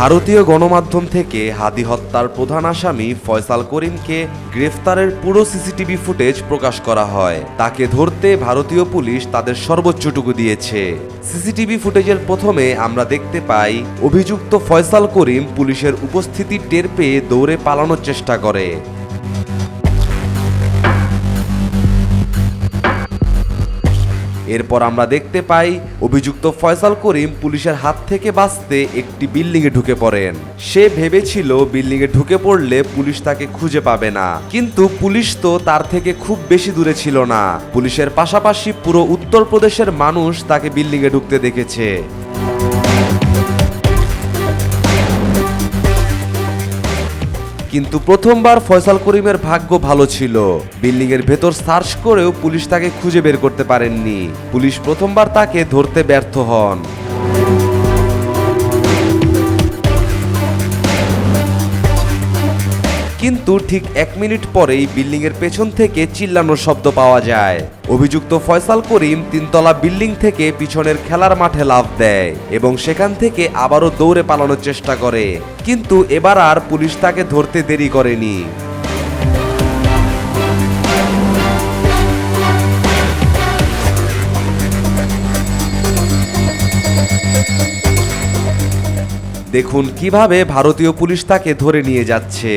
ভারতীয় গণমাধ্যম থেকে হাদি হত্যার প্রধান আসামি ফয়সাল করিমকে গ্রেফতারের পুরো সিসিটিভি ফুটেজ প্রকাশ করা হয়। তাকে ধরতে ভারতীয় পুলিশ তাদের সর্বোচ্চটুকু দিয়েছে। সিসিটিভি ফুটেজের প্রথমে আমরা দেখতে পাই অভিযুক্ত ফয়সাল করিম পুলিশের উপস্থিতি টের পেয়ে দৌড়ে পালানোর চেষ্টা করে। এরপর আমরা দেখতে পাই অভিযুক্ত ফয়সাল করিম পুলিশের হাত থেকে বাঁচতে একটি বিল্ডিংয়ে ঢুকে পড়েন। সে ভেবেছিল বিল্ডিংয়ে ঢুকে পড়লে পুলিশ তাকে খুঁজে পাবে না, কিন্তু পুলিশ তো তার থেকে খুব বেশি দূরে ছিল না। পুলিশের পাশাপাশি পুরো উত্তরপ্রদেশের মানুষ তাকে বিল্ডিংয়ে ঢুকতে দেখেছে। কিন্তু প্রথমবার ফয়সাল করিমের ভাগ্য ভালো ছিল। বিল্ডিং এর ভেতর সার্চ করেও পুলিশ তাকে খুঁজে বের করতে পারেননি। পুলিশ প্রথমবার তাকে ধরতে ব্যর্থ হন। কিন্তু ঠিক 1 মিনিট পরেই বিল্ডিং এর পেছন থেকে চিল্লানোর শব্দ পাওয়া যায়। অভিযুক্ত ফয়সাল করিম 3তলা বিল্ডিং থেকে পিছনের খেলার মাঠে লাফ দেয় এবং সেখান থেকে আবারও দৌড়ে পালানোর চেষ্টা করে, কিন্তু এবার আর পুলিশ তাকে ধরতে দেরি করেনি। দেখুন কিভাবে ভারতীয় পুলিশ তাকে ধরে নিয়ে যাচ্ছে।